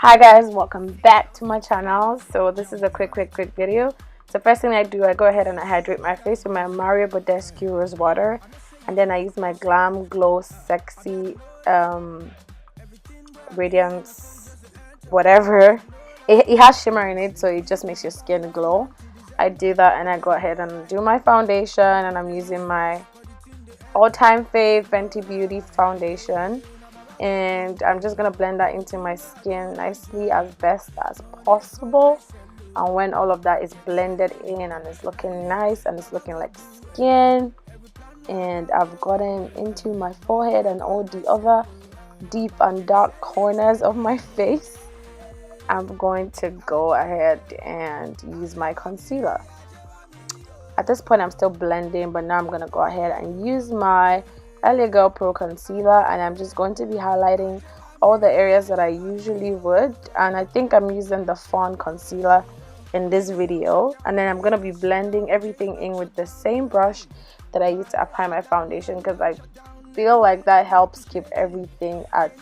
Hi guys, welcome back to my channel. So this is a quick video. So first thing I do, I go ahead and I hydrate my face with my Mario Badescu rose water, and then I use my Glam Glow Sexy Radiance whatever. It has shimmer in it, so it just makes your skin glow. I do that and I go ahead and do my foundation, and I'm using my all-time fave Fenty Beauty foundation, and I'm just gonna blend that into my skin nicely as best as possible. And when all of that is blended in and it's looking nice and it's looking like skin, and I've gotten into my forehead and all the other deep and dark corners of my face, I'm going to go ahead and use my concealer. At this point I'm still blending, but now I'm gonna go ahead and use my LA Girl Pro concealer, and I'm just going to be highlighting all the areas that I usually would. And I think I'm using the Fawn concealer in this video, and then I'm gonna be blending everything in with the same brush that I use to apply my foundation, because I feel like that helps keep everything at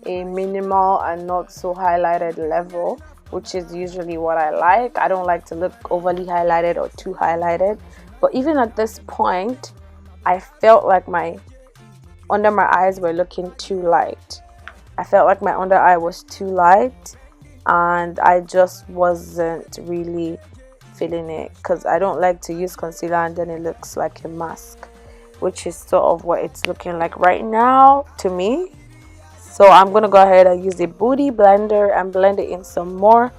a minimal and not so highlighted level, which is usually what I like. I don't like to look overly highlighted or too highlighted, but even at this point I felt like my under my eyes were looking too light. I felt like my under eye was too light, and I just wasn't really feeling it, because I don't like to use concealer and then it looks like a mask, which is sort of what it's looking like right now to me. So I'm gonna go ahead and use the booty blender and blend it in some more,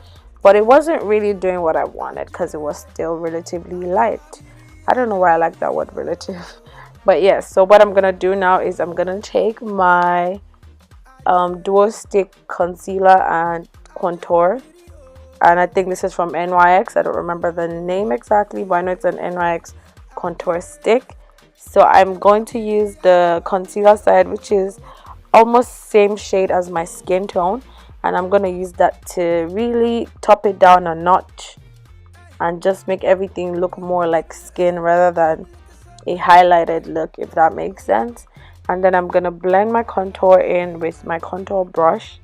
but it wasn't really doing what I wanted because it was still relatively light. I don't know why I like that word relative. But yes, so what I'm gonna do now is I'm gonna take my duo stick concealer and contour, and I think this is from NYX. I don't remember the name exactly, but I know it's an NYX contour stick. So I'm going to use the concealer side, which is almost same shade as my skin tone, and I'm gonna use that to really top it down a notch and just make everything look more like skin rather than a highlighted look, if that makes sense. And then I'm gonna blend my contour in with my contour brush,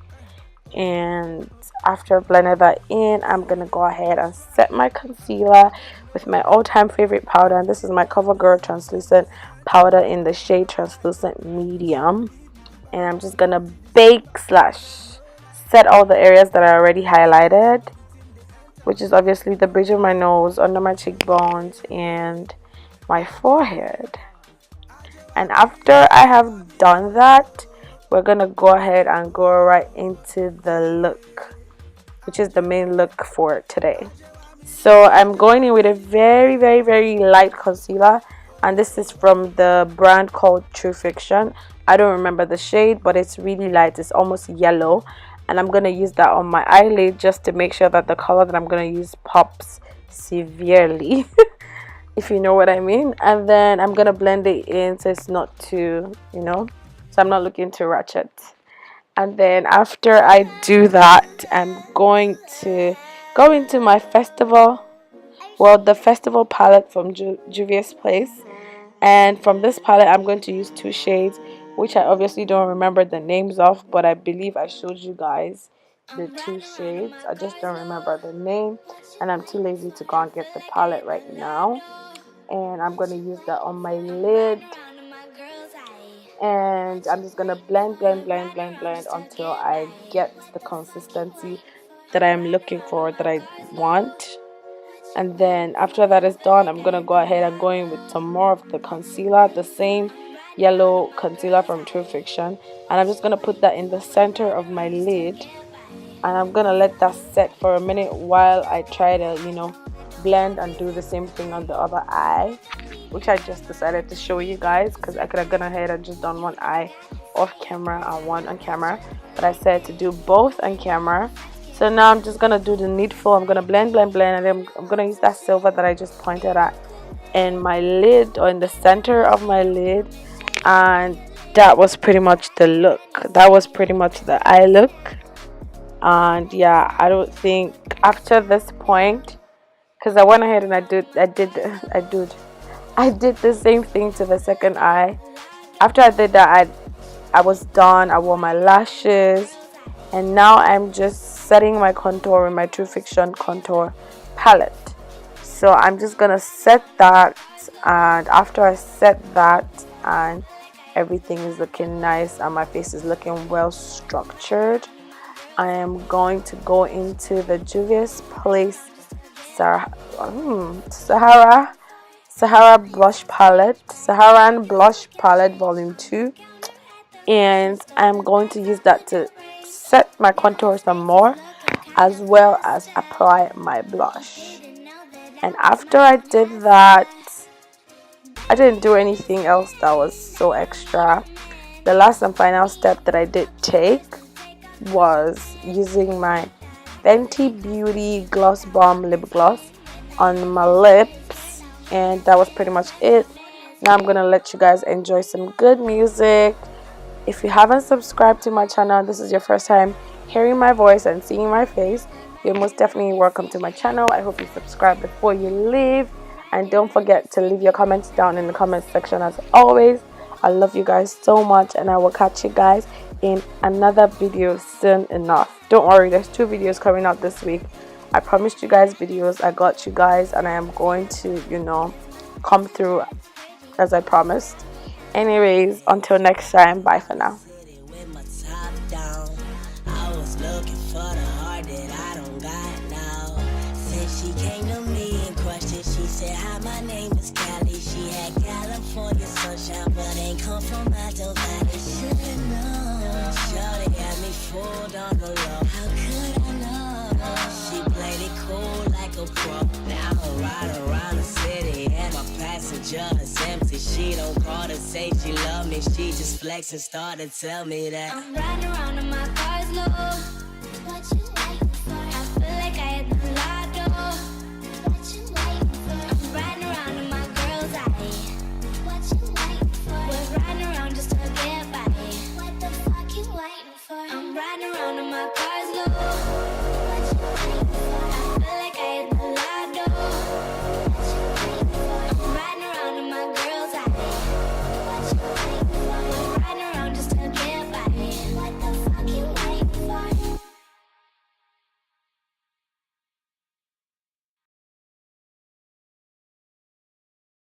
and after blending that in, I'm gonna go ahead and set my concealer with my all-time favorite powder, and this is my CoverGirl translucent powder in the shade translucent medium. And I'm just gonna bake slash set all the areas that I already highlighted, which is obviously the bridge of my nose, under my cheekbones, and my forehead. And after I have done that, we're gonna go ahead and go right into the look, which is the main look for today. So I'm going in with a very light concealer, and this is from the brand called True Fiction. I don't remember the shade, but it's really light. It's almost yellow, and I'm gonna use that on my eyelid just to make sure that the color that I'm gonna use pops severely. If you know what I mean. And then I'm gonna blend it in so it's not too, so I'm not looking too ratchet. And then after I do that, I'm going to go into my Festval, the Festval palette from Juvia's place. And from this palette I'm going to use two shades, which I obviously don't remember the names of, but I believe I showed you guys the two shades. I just don't remember the name, and I'm too lazy to go and get the palette right now. And I'm going to use that on my lid, and I'm just going to blend until I get the consistency that I'm looking for, that I want. And then after that is done, I'm going to go ahead and go in with some more of the concealer, the same yellow concealer from True Fiction, and I'm just going to put that in the center of my lid, and I'm going to let that set for a minute while I try to blend and do the same thing on the other eye, which I just decided to show you guys, because I could have gone ahead and just done one eye off camera and one on camera, but I said to do both on camera. So now I'm just gonna do the needful. I'm gonna blend, and then I'm gonna use that silver that I just pointed at in my lid, or in the center of my lid, and that was pretty much the look. That was pretty much the eye look. And yeah, I don't think after this point, because I went ahead and I did the same thing to the second eye. After I did that, I was done. I wore my lashes, And now I'm just setting my contour with my True Fiction contour palette. So I'm just gonna set that, and after I set that and everything is looking nice and my face is looking well structured, I am going to go into the Juvias Place Sahara Blush Palette, Saharan Blush Palette Volume 2, and I'm going to use that to set my contour some more, as well as apply my blush. And after I did that, I didn't do anything else that was so extra. The last and final step that I did take was using my Fenty Beauty Gloss Bomb Lip Gloss on my lips, and that was pretty much it. Now I'm gonna let you guys enjoy some good music. If you haven't subscribed to my channel, this is your first time hearing my voice and seeing my face, you're most definitely welcome to my channel. I hope you subscribe before you leave, and don't forget to leave your comments down in the comment section as always. I love you guys so much, and I will catch you guys in another video soon enough. Don't worry, there's 2 videos coming out this week. I promised you guys videos. I got you guys, and I am going to, come through as I promised. Anyways, until next time, bye for now. She came to me and questioned. She said, hi, my name is Callie. She had California sunshine, but ain't come from Mato Valley. Should've known. Shorty had me fooled on the low. How could I know? She played it cool like a pro. Now I'm riding around the city and my passenger is empty. She don't call to say she love me. She just flex and start to tell me that I'm riding around